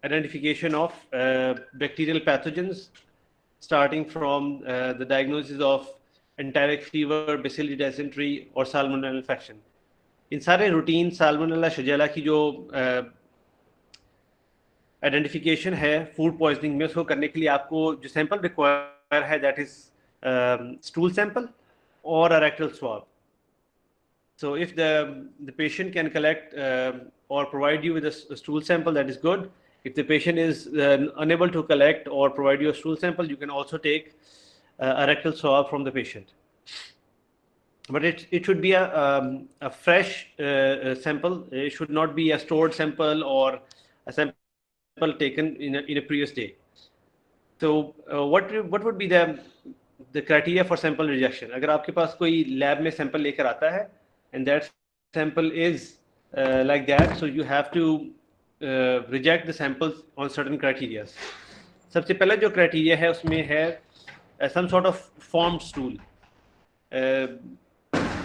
identification of bacterial pathogens, starting from the diagnosis of enteric fever, bacillus dysentery और salmonella infection. इन सारे routine salmonella शिगेल्ला की जो identification है food poisoning में, उसको करने के लिए आपको जो सैंपल रिक्वायर है दैट इज स्टूल सैंपल और a rectal swab. So if the patient can collect or provide you with a stool sample, that is good. If the patient is unable to collect or provide you a stool sample, you can also take a rectal swab from the patient. But it should be a fresh sample. It should not be a stored sample or a sample taken in a previous day. So what would be the criteria for sample rejection? अगर आपके पास कोई lab में sample लेकर आता है and that sample is like that, so you have to reject the samples on certain criteria. सबसे पहला जो criteria है उसमें है some sort of formed stool.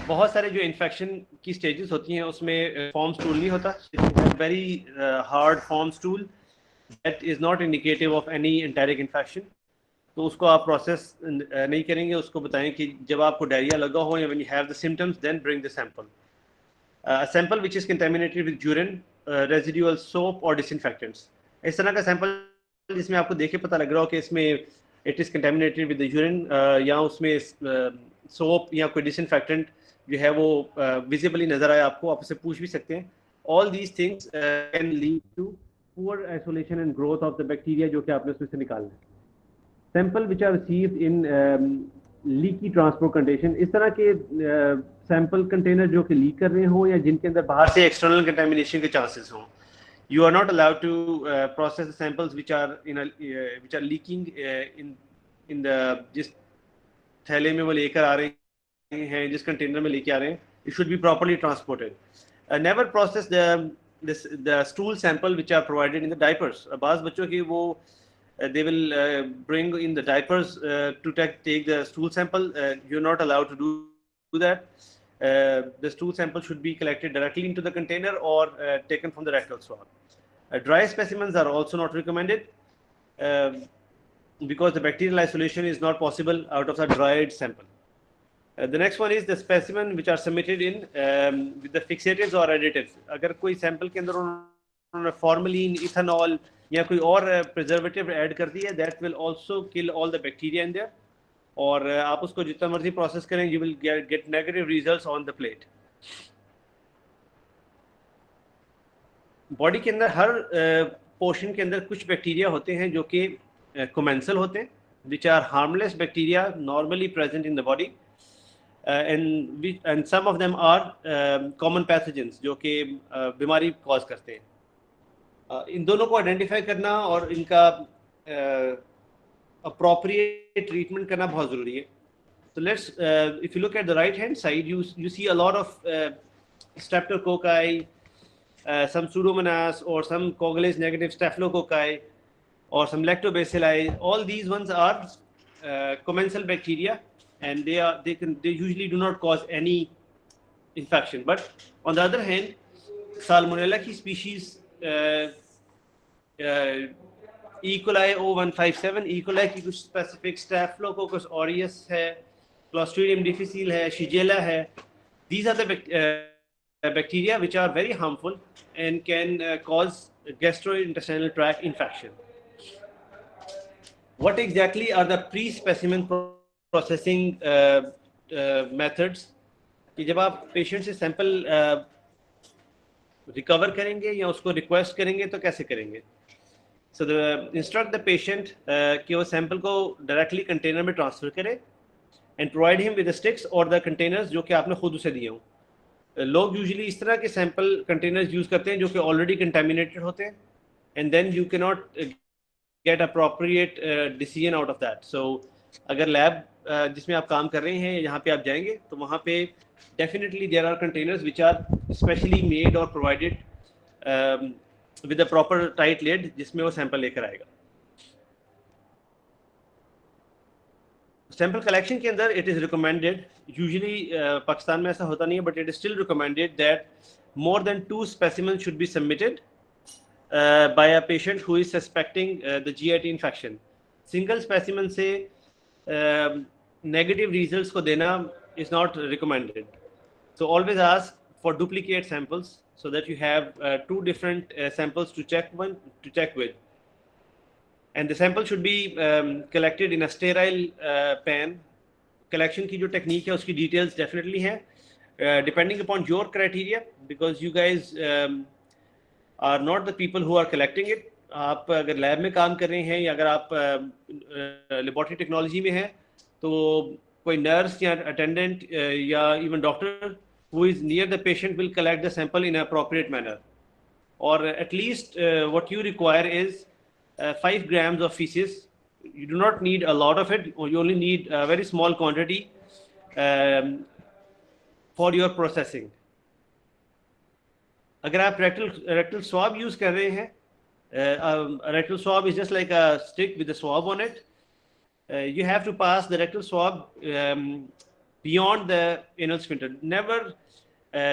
बहुत सारे जो इन्फेक्शन की स्टेजेस होती हैं उसमें फॉर्म स्टूल नहीं होता. Very hard form stool that is not indicative of any enteric infection. तो उसको आप प्रोसेस नहीं करेंगे. उसको बताएं कि जब आपको डायरिया लगा हो या when you have the symptoms then bring the sample. Sample which is contaminated with urine, residual soap और डिसइंफेक्टेंट्स. इस तरह का सैंपल जिसमें आपको देख के पता लग रहा हो कि इसमें it is contaminated with the urine या उसमें सोप या कोई डिसइंफेक्टेंट जो है वो विजिबली नजर आए आपको, आप उससे पूछ भी सकते हैं. All these things can lead to poor isolation and growth of the bacteria जो कि आपने उसमें से निकालना है. Sample which are received in leaky transport condition, इस तरह के सैंपल कंटेनर जो कि लीक कर रहे हो या जिनके अंदर बाहर से एक्सटर्नल कंटेमिनेशन के चांसेस हों, you are not allowed to process the samples which are leaking in the जिस थैले में वो लेकर आ रहे हैं, जिस कंटेनर में लेके आ रहे हैं, it should be properly transported. Never process the stool sample which are provided in the diapers. बाज़ बच्चों की वो they will bring in the diapers to take the stool sample. You're not allowed to do that. The stool sample should be collected directly into the container or taken from the rectal swab. Dry specimens are also not recommended because the bacterial isolation is not possible out of the dried sample. The next one is the specimen which are submitted in with the fixatives or additives. अगर कोई sample के अंदर उन्होंने formalin, ethanol या कोई और preservative add कर दिया, that will also kill all the bacteria in there. और आप उसको जितना मर्जी प्रोसेस करें, you will get negative results on the plate. Body के अंदर हर पोर्शन के अंदर कुछ बैक्टीरिया होते हैं जो कि कोमेंसल होते हैं, which are harmless bacteria normally present in the body, and some of them are common pathogens जो कि बीमारी कॉज करते हैं. इन दोनों को आइडेंटिफाई करना और इनका appropriate treatment करना बहुत ज़रूरी है. So let's if you look at the right hand side, you see a lot of streptococci, some pseudomonas or some coagulase negative staphylococci or some lactobacilli. All these ones are commensal bacteria, and they usually do not cause any infection. But on the other hand, salmonella की species E. coli O157, E. coli की कुछ specific, Staphylococcus aureus है, Clostridium difficile है, Shigella है. These are the bacteria which are very harmful and can cause gastrointestinal tract infection. What exactly are the pre-specimen processing methods? कि जब आप patient से sample recover करेंगे या उसको रिक्वेस्ट करेंगे तो कैसे करेंगे? So instruct the patient कि वो सैंपल को डायरेक्टली कंटेनर में ट्रांसफर करे and provide him with the sticks or the containers जो कि आपने खुद उसे दिए हों. लोग यूजुअली इस तरह के सैंपल कंटेनर्स यूज़ करते हैं जो कि ऑलरेडी कंटेमिनेटेड होते हैं, and then you can not get appropriate decision out of that. So अगर लैब जिसमें आप काम कर रहे हैं यहाँ पे आप जाएंगे तो वहाँ पे definitely there are containers which are specially made और provided with a proper tight lid जिसमें वो सैंपल लेकर आएगा. सैंपल कलेक्शन के अंदर it is recommended, usually Pakistan में ऐसा होता नहीं है, but it is still recommended that more than 2 specimen should be submitted by a patient who is suspecting the GIT infection. Single specimen से negative results को देना is not recommended. So always ask for duplicate samples so that you have two different samples to check with. And the sample should be collected in a sterile pan. Collection की जो technique है उसकी details definitely हैं. Depending upon your criteria, because you guys are not the people who are collecting it. आप अगर lab में काम कर रहे हैं या अगर आप लेबोरेटरी टेक्नोलॉजी में हैं तो कोई नर्स या अटेंडेंट या even doctor who is near the patient will collect the sample in an appropriate manner, or at least what you require is 5 grams of feces. You do not need a lot of it, or you only need a very small quantity for your processing. अगर आप rectal swab use कर रहे हैं, a rectal swab is just like a stick with a swab on it. You have to pass the rectal swab beyond the anal sphincter. Never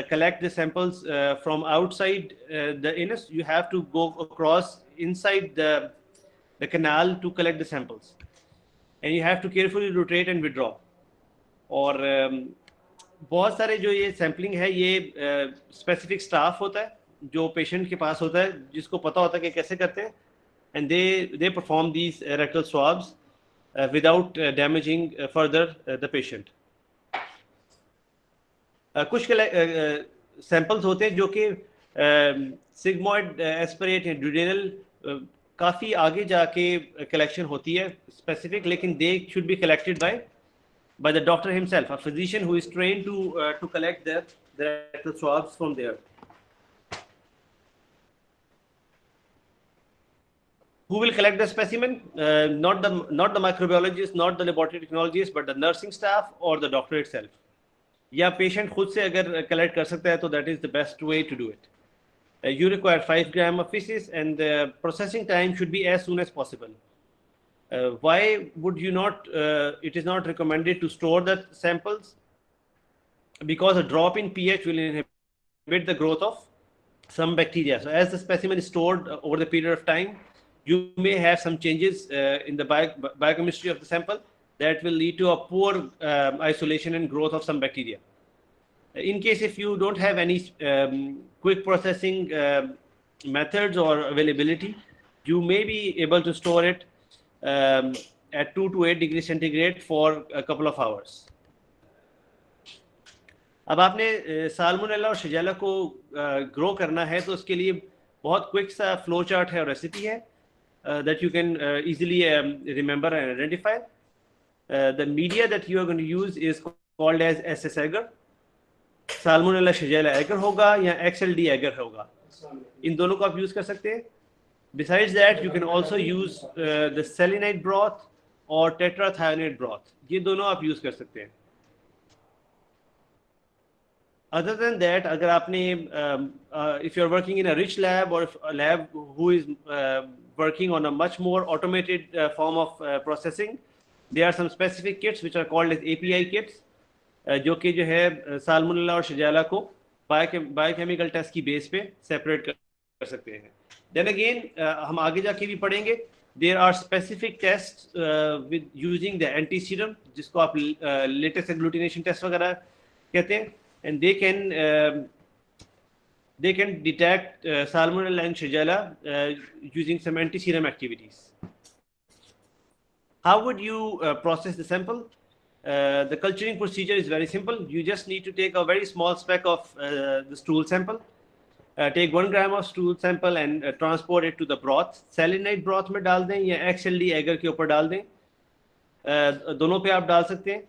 collect the samples from outside the anus. You have to go across inside the canal to collect the samples, and you have to carefully rotate and withdraw. और बहुत सारे जो ये sampling है ये specific staff होता है जो पेशेंट के पास होता है जिसको पता होता है कि कैसे करते हैं, and they perform these rectal swabs without damaging further the patient. कुछ सैंपल्स होते हैं जो कि सिग्मोइड एस्पिरेट या ड्यूडेनल काफ़ी आगे जाके कलेक्शन होती है स्पेसिफिक, लेकिन they should be collected by the doctor himself, a physician who is trained to collect the rectal swabs from there. Who will collect the specimen? Not the microbiologist, not the laboratory technologist, but the nursing staff or the doctor itself. या patient खुद से अगर collect कर सकता है तो that is the best way to do it. You require 5 grams of feces, and the processing time should be as soon as possible. Why would you not? It is not recommended to store the samples because a drop in pH will inhibit the growth of some bacteria. So as the specimen is stored over the period of time, you may have some changes in the biochemistry of the sample that will lead to a poor isolation and growth of some bacteria. In case if you don't have any quick processing methods or availability, you may be able to store it at 2 to 8 degrees centigrade for a couple of hours. अब आपने salmonella और शिगेल्ला को grow करना है तो उसके लिए बहुत क्विक सा फ्लो चार्ट है और रेसिपी है that you can easily remember and identify. The media that you are going to use is called as SS agar. Salmonella shigella agar होगा या XLD agar होगा, इन दोनों को आप यूज कर सकते हैं. Besides that, you can also use the selenite broth or tetrathionate broth. ये दोनों आप यूज कर सकते हैं. Other than that, अगर आपने if you are working in a rich lab or if a lab who is working on a much more automated form of processing, there are some specific kits which are called as API kits, जो कि जो है salmonella और शिगेल्ला को biochemical test की base पे separate कर सकते हैं. Then again, हम आगे जाके भी पढ़ेंगे. There are specific tests with using the anti-serum, जिसको आप latest agglutination test वगैरह कहते हैं, and they can detect salmonella and shigella using some anti-serum activities. How would you process the sample? The culturing procedure is very simple. You just need to take a very small speck of the stool sample. Take 1 gram of stool sample and transport it to the broth. Selenite broth में डाल दें या XLD agar के ऊपर डाल दें. दोनों पे आप डाल सकते हैं.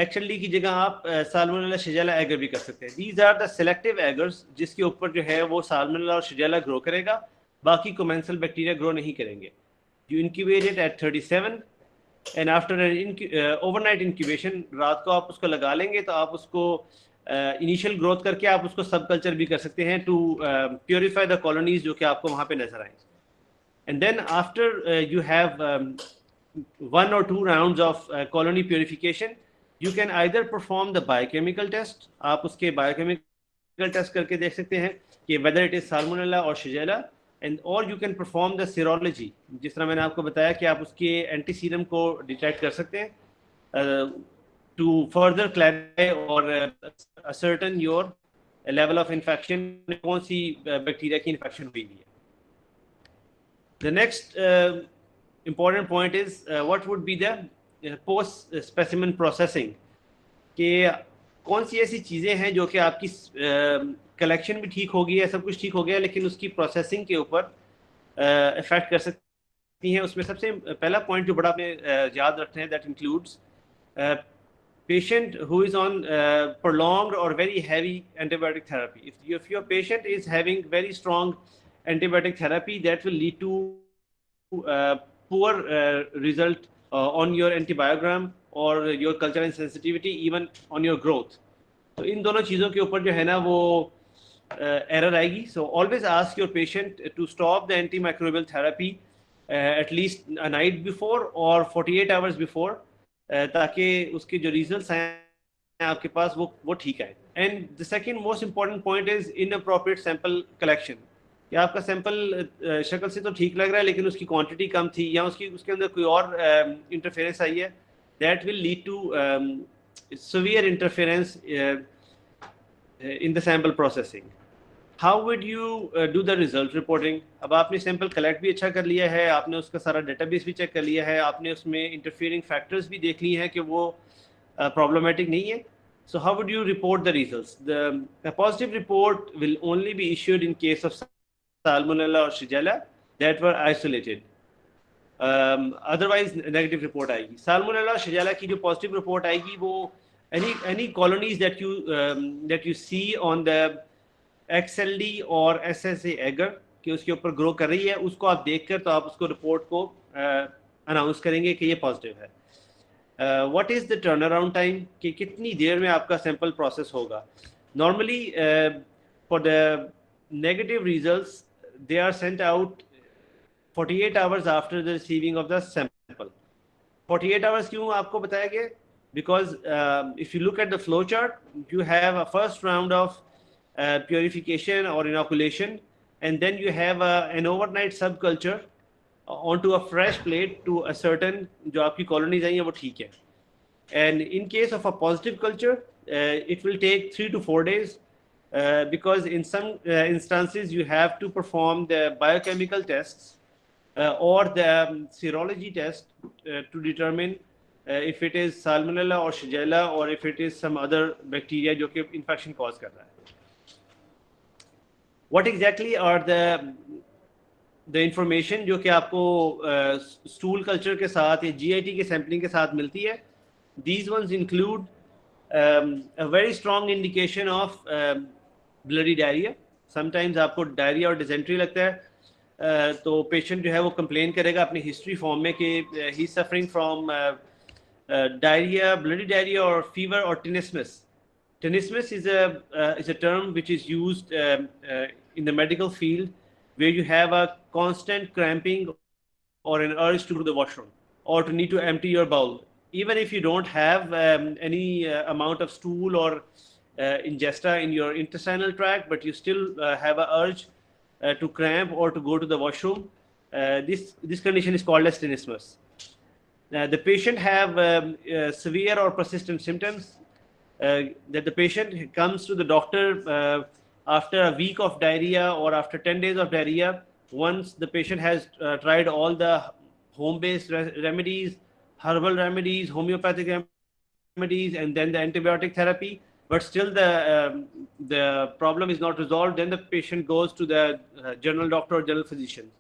XLD की जगह आप साल्मोनेला शिगेल्ला agar भी कर सकते हैं. These are the selective agars जिसके ऊपर जो है वो साल्मोनेला और शिगेल्ला ग्रो करेगा, बाकी commensal बैक्टीरिया ग्रो नहीं करेंगे. You incubate it at 37 and after an overnight incubation, रात को आप उसको लगा लेंगे तो आप उसको इनिशियल ग्रोथ करके आप उसको सब कल्चर भी कर सकते हैं टू प्योरीफाई द कॉलोनीज जो कि आपको वहाँ पे नजर आए. And then after you have 1 or 2 rounds of colony purification, you can either perform the biochemical test. आप उसके बायोकेमिकल टेस्ट करके देख सकते हैं कि वेदर इट इज साल्मोनेला और शिगेल्ला, एंड और you can perform the serology, जिस तरह मैंने आपको बताया कि आप उसके एंटी सीरम को डिटेक्ट कर सकते हैं टू फर्दर क्लैरिफाई और ascertain your level of infection, कौन सी बैक्टीरिया की इन्फेक्शन हुई है. The next important point is what would be the post specimen processing, कि कौन सी ऐसी चीज़ें हैं जो कि आपकी कलेक्शन भी ठीक हो गई है, सब कुछ ठीक हो गया, लेकिन उसकी प्रोसेसिंग के ऊपर इफेक्ट कर सकती हैं. उसमें सबसे पहला पॉइंट जो बड़ा आपने याद रखना है, that includes patient who is on prolonged or very heavy antibiotic therapy. If your patient is having very strong antibiotic therapy, that will lead to poor result on your antibiogram or your culture and sensitivity, even on your growth. तो इन दोनों चीज़ों के ऊपर जो है ना वो error आएगी. So always ask your patient to stop the anti microbial therapy at least a night before और 48 आवर्स बिफोर, ताकि उसके जो रिजल्ट्स हैं आपके पास वो ठीक आए. And the second most important point is inappropriate sample collection, कि आपका सैंपल शक्ल से तो ठीक लग रहा है लेकिन उसकी क्वांटिटी कम थी या उसके अंदर कोई और इंटरफेरेंस आई है, that will lead to severe interference in the sample processing. How would you do the result reporting? अब आपने सैंपल कलेक्ट भी अच्छा कर लिया है, आपने उसका सारा डेटाबेस भी चेक कर लिया है, आपने उसमें इंटरफियरिंग फैक्टर्स भी देख लिए हैं कि वो प्रॉब्लमेटिक नहीं है. So how would you report the results? The positive report will only be issued in case of Salmonella or Shigella that were isolated. Otherwise negative report आएगी. साल्मोनेला और शिगेल्ला की जो पॉजिटिव रिपोर्ट आएगी वो any colonies that you see on the XLD और SSA agar कि उसके ऊपर ग्रो कर रही है, उसको आप देखकर तो आप उसको रिपोर्ट को अनाउंस करेंगे कि ये पॉजिटिव है. What is the turn around time, कि कितनी देर में आपका सैंपल प्रोसेस होगा. Normally for the negative results they are sent out 48 hours after the receiving of the sample. 48 hours क्यों आपको बताया गया? Because if you look at the flow chart, you have a first round of purification or inoculation, and then you have an overnight subculture onto a fresh plate to ascertain जो आपकी colonies आई हैं वो ठीक है. And in case of a positive culture, it will take 3 to 4 days, because in some instances you have to perform the biochemical tests or the serology test to determine if it is Salmonella or Shigella or if it is some other bacteria जो कि infection cause कर रहा है. What exactly are the information जो कि आपको stool culture के साथ या GIT के sampling के साथ मिलती है? These ones include a very strong indication of bloody diarrhea. Sometimes आपको diarrhea और dysentery लगता है, तो पेशेंट जो है वो कंप्लेन करेगा अपनी हिस्ट्री फॉर्म में कि he is suffering from diarrhoea, bloody diarrhoea और फीवर और टिनिस्मस. Tenesmus is a term which is used in the medical field where you have a constant cramping or an urge to go to the washroom or to need to empty your bowel. Even if you don't have any amount of stool or ingesta in your intestinal tract, but you still have an urge to cramp or to go to the washroom, this condition is called as tenesmus. The patient have severe or persistent symptoms. That the patient comes to the doctor after a week of diarrhea or after 10 days of diarrhea. Once the patient has tried all the home-based remedies, herbal remedies, homeopathic remedies, and then the antibiotic therapy, but still the problem is not resolved, then the patient goes to the general doctor or general physician.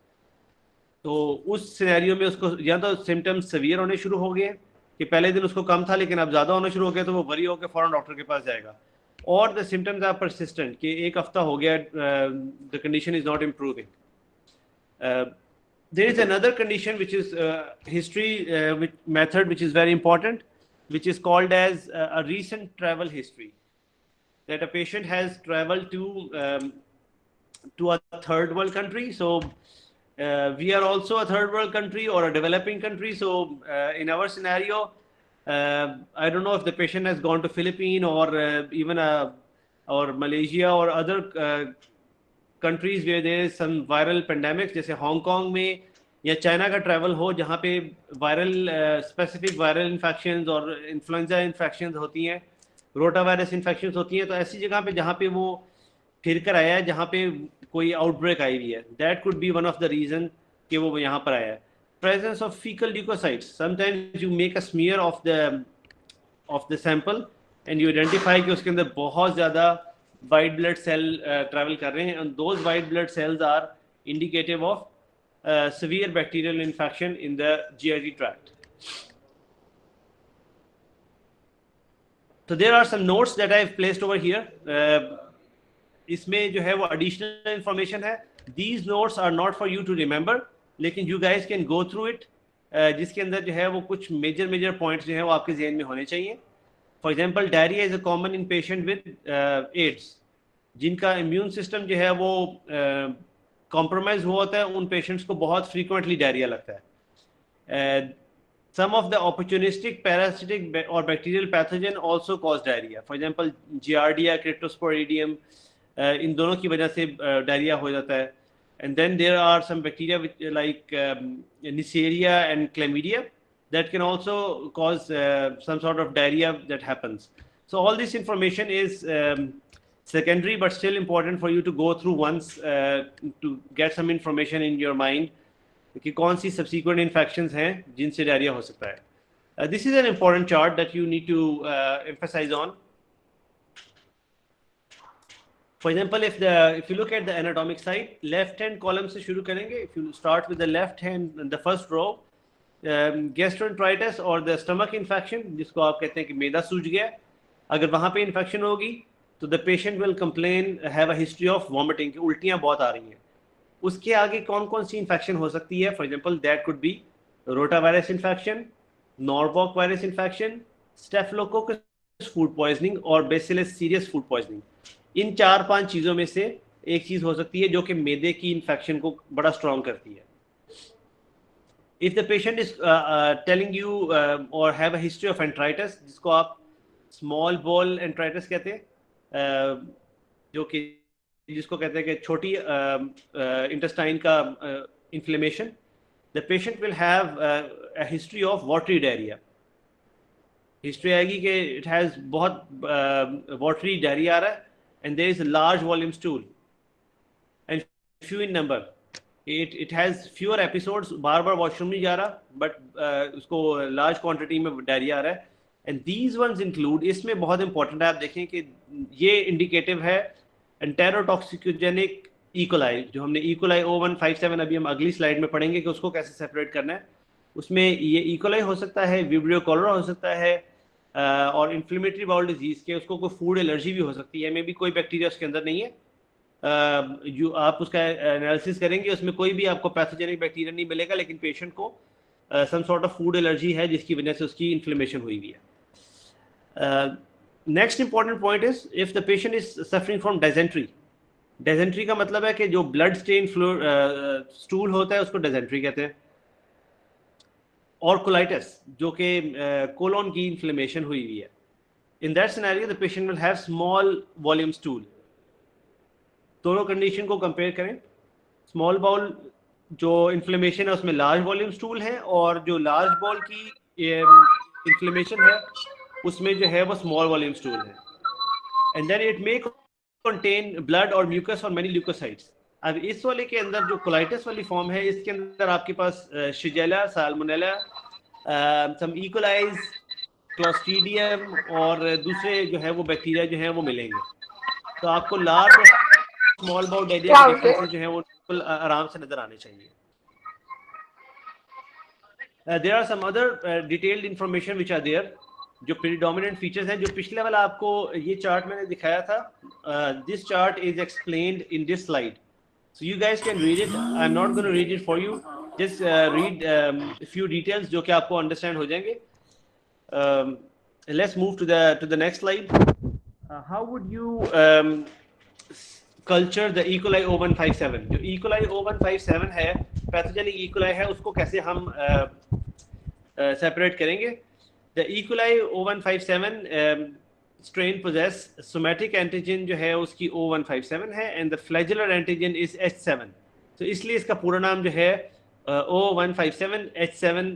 तो उस scenario में उसको या तो symptoms severe होने शुरू हो गए कि पहले दिन उसको कम था लेकिन अब ज़्यादा होना शुरू हो गया, तो वो वरी होकर फ़ौरन डॉक्टर के पास जाएगा. और द सिम्टम्स आर परसिस्टेंट कि एक हफ्ता हो गया, the condition is not improving. There is another condition which is history method which is very important, which is called as a recent travel history, that a patient has traveled to a third world country. So we are also a third world country or a developing country. So in our scenario, I don't know if the patient has gone to Philippines or even or Malaysia or other countries where there is some viral pandemics, जैसे Hong Kong में या China का travel हो जहाँ पे viral specific viral infections और influenza infections होती हैं, रोटा वायरस इन्फेक्शंस होती हैं, तो ऐसी जगह पे जहाँ पे वो फिर कर आया है, जहाँ पे कोई आउटब्रेक आई हुई है, that could be one of the reason कि वो यहाँ पर आया है. Presence of fecal leucocytes, sometimes you make a smear of the sample and you identify कि उसके अंदर बहुत ज़्यादा वाइट ब्लड सेल ट्रैवल कर रहे हैं, and those white blood cells are indicative of severe bacterial infection in the GI tract. So there are some notes that I have placed over here. इसमें जो है वो additional information है. These notes are not for you to remember, लेकिन you guys can go through it. जिसके अंदर जो है वो कुछ major points जो है वो आपके ज़हन में होने चाहिए. For example, diarrhea is a common in patient with AIDS, जिनका immune system जो है वो कॉम्प्रोमाइज हुआ होता है, उन पेशेंट्स को बहुत फ्रीक्वेंटली डायरिया लगता है. Some of the opportunistic parasitic और bacterial pathogen also cause diarrhoea. For example giardia, cryptosporidium, इन दोनों की वजह से डायरिया हो जाता है. And then there are some bacteria like neisseria and chlamydia that can also cause some sort of diarrhea that happens. So all this information is secondary but still important for you to go through once to get some information in your mind कि कौन सी subsequent infections हैं जिनसे diarrhoea हो सकता है. This is an important chart that you need to emphasize on. For example, if you look at the anatomic side, left hand column से शुरू करेंगे. If you start with the left hand, the first row, gastroenteritis और the stomach infection, जिसको आप कहते हैं कि मैदा सूज गया, अगर वहाँ पे infection होगी तो the patient will complain, have a history of vomiting, कि उल्टियाँ बहुत आ रही हैं. उसके आगे कौन कौन सी इन्फेक्शन हो सकती है? For example that could be rota virus infection, Norwalk virus infection, staphylococcus food poisoning और बेसिलस सीरियस फूड पॉइजनिंग. इन 4-5 चीज़ों में से एक चीज़ हो सकती है जो कि मैदे की इन्फेक्शन को बड़ा स्ट्रॉन्ग करती है. If the patient is telling you और have a history of enteritis, जिसको आप स्मॉल बॉल एंट्राइटिस कहते हैं, जो कि जिसको कहते हैं कि छोटी इंटेस्टाइन का inflammation, the patient will have a history of watery diarrhoea. History आएगी कि इट हैज़ बहुत वाटरी डायरिया आ रहा है, and there is a large volume stool and few in number. It has fewer episodes, बार बार washroom नहीं जा रहा, बट उसको लार्ज क्वान्टिटी में डायरिया आ रहा है. एंड दीज वंस इंक्लूड, इसमें बहुत इंपॉर्टेंट है आप देखें कि ये इंडिकेटिव है एंटेरोटॉक्सिकोजेनिक इकोलाई, जो हमने इकोलाई O157 अभी हम अगली स्लाइड में पढ़ेंगे कि उसको कैसे सेपरेट करना है. उसमें ये इकोलाई हो सकता है, विब्रियो कॉलरा हो सकता है, और इन्फ्लेमेटरी बाउल डिजीज़ के उसको कोई फूड एलर्जी भी हो सकती है. मे भी कोई बैक्टीरिया उसके अंदर नहीं है, जो आप उसका एनालिसिस करेंगे उसमें कोई भी आपको पैथोजेनिक बैक्टीरिया नहीं मिलेगा, लेकिन पेशेंट को some sort of food allergy है जिसकी वजह से उसकी इन्फ्लेमेशन हुई हुई है. Next important point is if the patient is suffering from dysentery. Dysentery का मतलब है कि जो ब्लड स्टेन स्टूल होता है उसको डायजेंट्री कहते हैं, और कोलाइटिस जो कि कोलोन की इन्फ्लेमेशन हुई हुई है. In that scenario the patient will have small volume stool. दोनों कंडीशन को कंपेयर करें. स्मॉल बाउल जो इन्फ्लेमेशन है उसमें लार्ज वॉल्यूम स्टूल है, और जो लार्ज बाउल की इन्फ्लेमेशन है उसमें जो है वो स्मॉल वॉल्यूम स्टूल है. And then it may contain blood और म्यूकस और मेनी ल्यूकोसाइट्स. अब इस वाले के अंदर जो कोलाइटिस वाली फॉर्म है, इसके अंदर आपके पास शिजेला, साल्मोनेला, सम इकोलाइज, क्लोस्ट्रीडियम और दूसरे जो है वो बैक्टीरिया जो है वो मिलेंगे. तो आपको लार्ज स्मॉल बाउल डायरिया के डिफरेंसेस जो है वो बिल्कुल आराम से नजर आने चाहिए. There are some other detailed information which are there, जो प्रीडोमिनेंट फीचर्स हैं, जो पिछले वाला आपको ये चार्ट मैंने दिखाया था. This chart is explained in this slide, so you guys can read it. I am not going to read it for you, just read few details जो कि आपको अंडरस्टैंड हो जाएंगे. Let's move to the next slide. How would you culture the E coli O157. जो E coli O157 है, pathogenic E coli है, उसको कैसे हम सेपरेट करेंगे? The E. coli O157 strain possess somatic antigen जो है उसकी O157 है and the flagellar antigen is H7. तो इसलिए इसका पूरा नाम जो है O157H7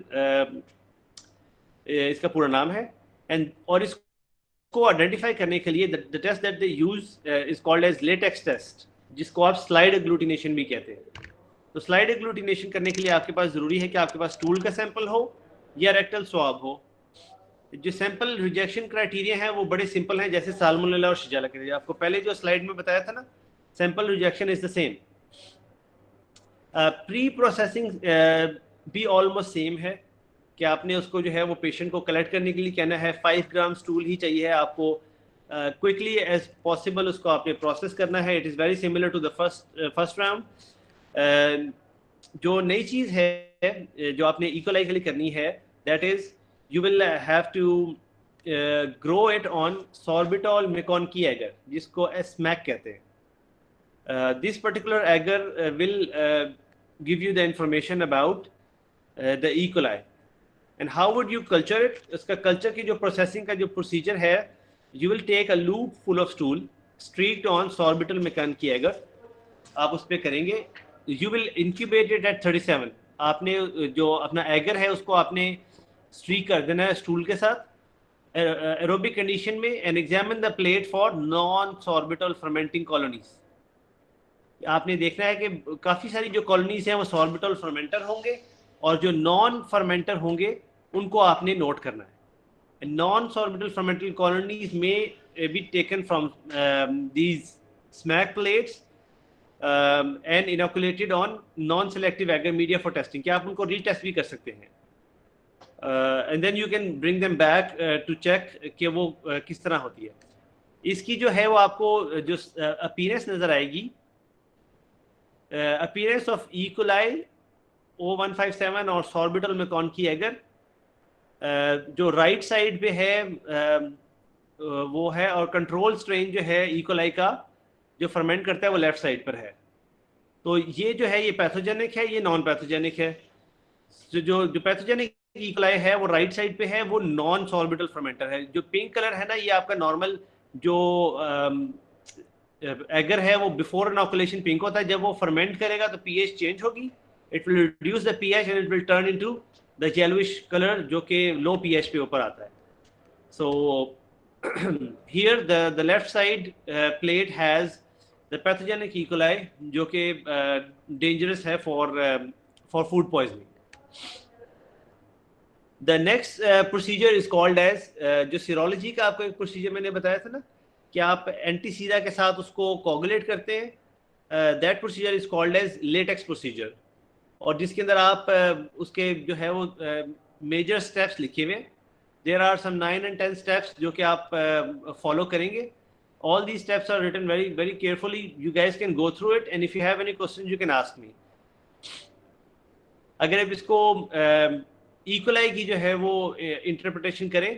इसका पूरा नाम है। एंड और इसको आइडेंटिफाई करने के लिए the test that they use is called as latex test, जिसको आप स्लाइड एग्लूटिनेशन भी कहते हैं। तो स्लाइड एग्लूटिनेशन करने के लिए आपके पास ज़रूरी है कि आपके पास स्टूल का सैंपल हो या रेक्टल स्वाब हो। जो सैंपल रिजेक्शन क्राइटेरिया है वो बड़े सिंपल हैं, जैसे साल्मोनेला और शिगेल्ला के लिए आपको पहले जो स्लाइड में बताया था ना, sample rejection is the same. Pre processing भी ऑलमोस्ट सेम है कि आपने उसको जो है वो पेशेंट को कलेक्ट करने के लिए कहना है 5 ग्राम स्टूल ही चाहिए है आपको, क्विकली एज पॉसिबल उसको आपने प्रोसेस करना है। It is very similar to the first round. जो नई चीज़ है जो आपने इकोलाई के लिए करनी है, that is you will have to grow it on sorbitol McConkey agar, जिसको SMAC कहते हैं। This particular agar will give you the information about the E. coli and how would you culture it. इसका culture की जो processing का जो procedure है, you will take a loop full of stool streaked on sorbitol McConkey agar, आप उस पर करेंगे। You will incubate it at 37। आपने जो अपना एगर है उसको आपने स्ट्रीक कर देना है स्टूल के साथ एरोबिक कंडीशन में and examine the plate for non sorbitol fermenting colonies. आपने देखना है कि काफ़ी सारी जो कॉलोनीज हैं वो सॉर्बिटल फर्मेंटर होंगे और जो नॉन फर्मेंटर होंगे उनको आपने नोट करना है। Non sorbitol fermental colonies may be taken from these SMAC plates and inoculated on non selective agar media for testing. क्या आप उनको रीटेस्ट भी कर सकते हैं and then you can bring them back to check कि वो किस तरह होती है। इसकी जो है वो आपको जो अपीयरेंस नज़र आएगी, appearance of E coli O157 और सॉर्बिटल McConkey एगर, जो राइट साइड पे है वो है, और कंट्रोल स्ट्रेन जो है ई कोलाई का जो फर्मेंट करता है वो लेफ्ट साइड पर है। तो ये जो है ये पैथोजेनिक है, ये नॉन पैथोजेनिक है। जो पैथोजेनिक ई कोलाई है वो राइट साइड पे है, वो नॉन सॉर्बिटल फर्मेंटर है। जो पिंक कलर है ना, ये आपका नॉर्मल जो एगर है वो बिफोर इनोकुलेशन पिंक होता है। जब वो फर्मेंट करेगा तो पीएच चेंज होगी, it will reduce the pH and it will turn into the yellowish colour जो कि लो पीएच पे ऊपर आता है। So here the left side plate has the pathogenic E coli जो कि डेंजरस है for food poisoning. The next procedure is called as, जो सीरोलॉजी का आपको एक प्रोसीजर मैंने बताया था ना कि आप एंटीसीरा के साथ उसको कोगुलेट करते हैं, that procedure is called as latex procedure, और जिसके अंदर आप उसके जो है वो मेजर स्टेप्स लिखे हुए हैं। There are some 9 and 10 steps जो कि आप फॉलो करेंगे। All these steps are written very very carefully, you guys can go through it and if you have any question you can ask me. अगर आप इसको ई कोलाई की जो है वो इंटरप्रिटेशन करें,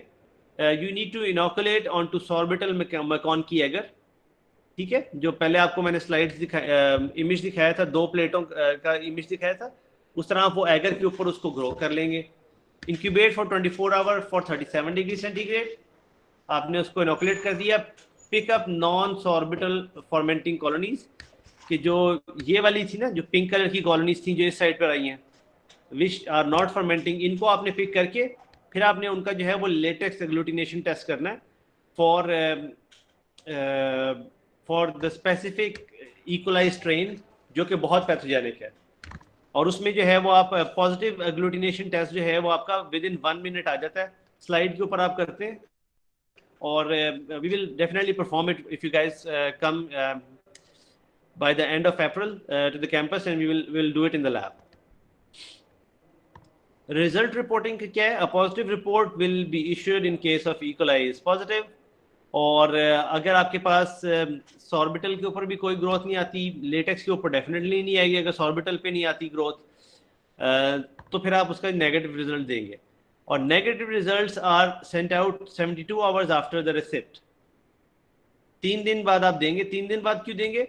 you need to inoculate on to sorbitol McConkey agar, ठीक है। जो पहले आपको मैंने स्लाइड्स इमेज दिखाया था, 2 प्लेटों का इमेज दिखाया था, उस तरह आप वो एगर के ऊपर उसको ग्रो कर लेंगे। Incubate for 24 hour for 37 degree centigrade, आपने उसको इनोकुलेट कर दिया। पिकअप नॉन सॉर्बिटल फॉर्मेंटिंग कॉलोनीज, कि जो ये वाली थी ना, जो पिंक कलर की कॉलोनीज थी जो इस साइड पर आई हैं, विच आर नॉट फर्मेंटिंग, इनको आपने पिक करके फिर आपने उनका जो है वो लेटेक्स एग्लूटिनेशन टेस्ट करना है for the specific E coli strain जो कि बहुत पैथोजेनिक है। और उसमें जो है वो आप पॉजिटिव एग्लूटिनेशन टेस्ट जो है वो आपका विद इन 1 मिनट आ जाता है, स्लाइड के ऊपर आप करते हैं। और we will definitely perform it if you guys come by the end of April to the campus and we will do it in the lab. Result reporting क्या है? A positive report will be issued in case of E coli is positive. और अगर आपके पास सॉर्बिटल के ऊपर भी कोई growth नहीं आती, लेटेक्स के ऊपर डेफिनेटली नहीं आएगी। अगर सॉर्बिटल पे नहीं आती ग्रोथ तो फिर आप उसका नेगेटिव रिजल्ट देंगे। और negative results are sent out 72 hours after the receipt. 3 दिन बाद आप देंगे। 3 दिन बाद क्यों देंगे?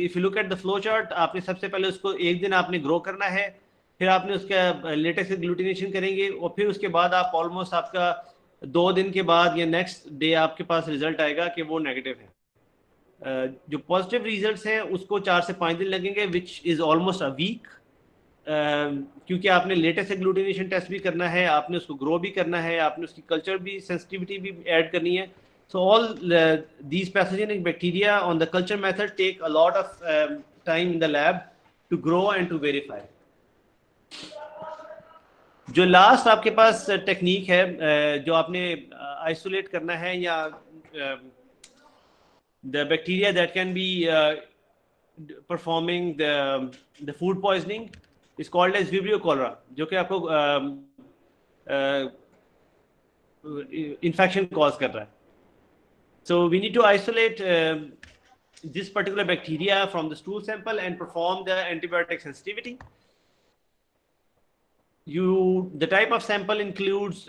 If you look at the flow chart, आपने सबसे पहले उसको 1 दिन आपने ग्रो करना है, फिर आपने उसका लेटेक्स एग्लूटिनेशन करेंगे और फिर उसके बाद आप ऑलमोस्ट आपका 2 दिन के बाद या नेक्स्ट डे आपके पास रिजल्ट आएगा कि वो नेगेटिव है। जो पॉजिटिव रिजल्ट्स हैं उसको 4 से 5 दिन लगेंगे, which is almost a week, क्योंकि आपने लेटेस्ट एग्लूटिनेशन टेस्ट भी करना है, आपने उसको ग्रो भी करना है, आपने उसकी कल्चर भी, सेंसिटिविटी भी ऐड करनी है। So all these pathogenic bacteria on the culture method take a lot of time in the lab to grow and to verify. जो लास्ट आपके पास टेक्निक है जो आपने आइसोलेट करना है, या the bacteria that can be performing the food poisoning is called as vibrio cholera, जो कि आपको इन्फेक्शन कॉज कर रहा है। So we need to isolate this particular bacteria from the stool sample and perform the antibiotic sensitivity. The type of sample includes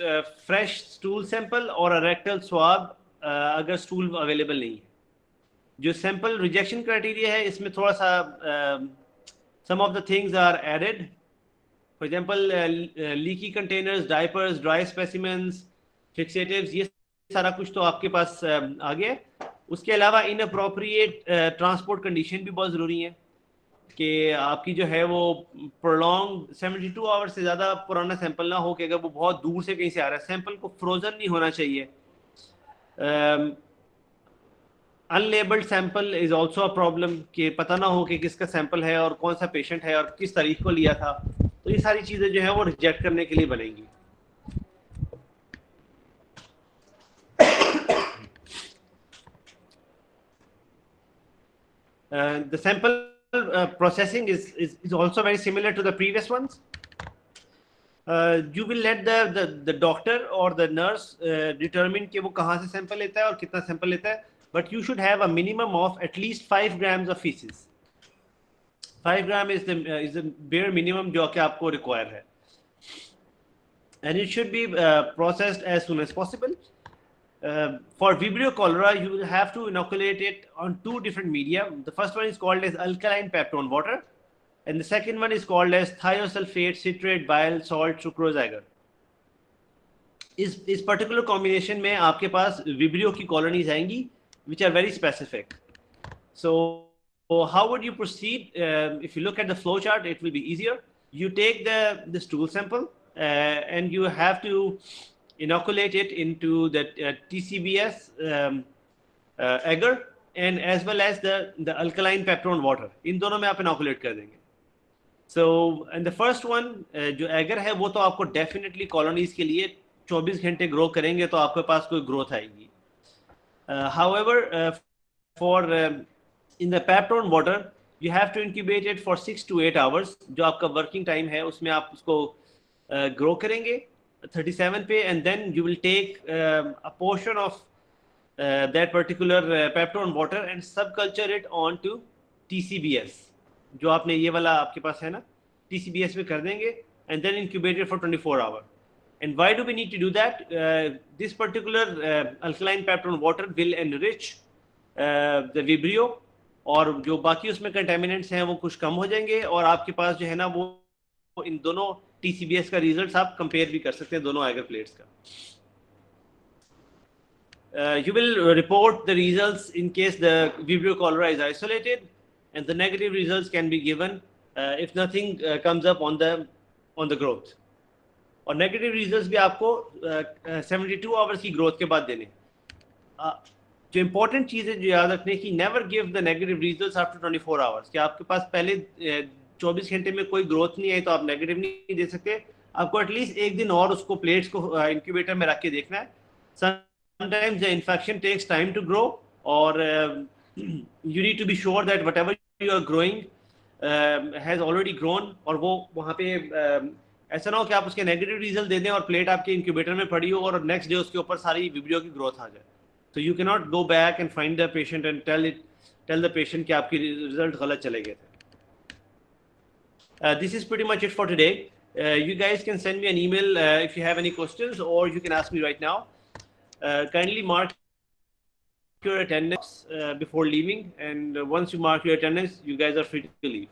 fresh stool sample or a rectal swab अगर stool available नहीं है। जो sample rejection criteria है इसमें थोड़ा सा some of the things are added. For example, leaky containers, diapers, dry specimens, fixatives, ये सारा कुछ तो आपके पास आ गया। उसके अलावा इनअप्रोप्रिएट ट्रांसपोर्ट कंडीशन भी बहुत ज़रूरी है कि आपकी जो है वो प्रोलॉन्ग 72 आवर्स से ज़्यादा पुराना सैंपल ना हो, कि अगर वो बहुत दूर से कहीं से आ रहा है, सैंपल को फ्रोजन नहीं होना चाहिए। Unlabelled sample is also a problem, कि पता ना हो कि किसका सैंपल है और कौन सा पेशेंट है और किस तारीख को लिया था। तो ये सारी चीज़ें जो है वो रिजेक्ट करने के लिए बनेंगी। The sample processing is also very similar to the previous ones. You will let the doctor or the nurse determine कि वो कहाँ से sample लेता है और कितना sample लेता है, but you should have a minimum of at least 5 grams of feces. 5 gram is the bare minimum जो कि आपको require है, and it should be processed as soon as possible. For Vibrio cholera, you will have to inoculate it on 2 different media. The first one is called as alkaline peptone water, and the second one is called as thiosulfate citrate bile salt sucrose agar. इस particular combination में आपके पास Vibrio की colonies आएंगी, which are very specific. So how would you proceed? If you look at the flow chart, it will be easier. You take the stool sample and you have to inoculate it into the TCBS agar and as well as the alkaline peptone water. इन दोनों में आप inoculate कर देंगे. So and the first one जो agar है वो तो आपको definitely colonies के लिए 24 घंटे grow करेंगे तो आपके पास कोई growth आएगी. However, for in the peptone water you have to incubate it for 6 to 8 hours. जो आपका working time है उसमें आप उसको grow करेंगे 37 पे, and then you will take a portion of that particular peptone water and subculture it onto TCBS, जो आपने ये वाला आपके पास है ना, TCBS में कर देंगे and then incubate it for 24 hours. And why do we need to do that? This particular alkaline peptone water will enrich the Vibrio, और जो बाकी उसमें contaminants हैं वो कुछ कम हो जाएंगे, और आपके पास जो है ना वो इन दोनों TCBS का रिजल्ट्स आप कंपेयर भी कर सकते हैं दोनों एगर प्लेट्स का. You will report the results in case the Vibrio cholera is isolated, and the negative results can be given if nothing comes up on the growth. और negative results भी आपको 72 hours की growth के बाद देने. जो important चीज़ है जो याद रखने की, never give the negative results after 24 hours. कि आपके पास पहले 24 घंटे में कोई ग्रोथ नहीं आई तो आप नेगेटिव नहीं दे सकते. आपको एटलीस्ट एक दिन और उसको प्लेट्स को इंक्यूबेटर में रख के देखना है. Sometimes the infection takes time to grow, और you need to be sure that whatever you are growing has already grown, और वो वहाँ पे ऐसा ना हो कि आप उसके नेगेटिव रिजल्ट दे दें और प्लेट आपके इंक्यूबेटर में पड़ी हो और नेक्स्ट डे उसके ऊपर सारी विब्रियो की ग्रोथ आ जाए. तो you can not go back and find the patient and tell the patient कि आपके रिजल्ट गलत चले गए थे. This is pretty much it for today. You guys can send me an email if you have any questions, or you can ask me right now. Kindly mark your attendance before leaving, and once you mark your attendance, you guys are free to leave.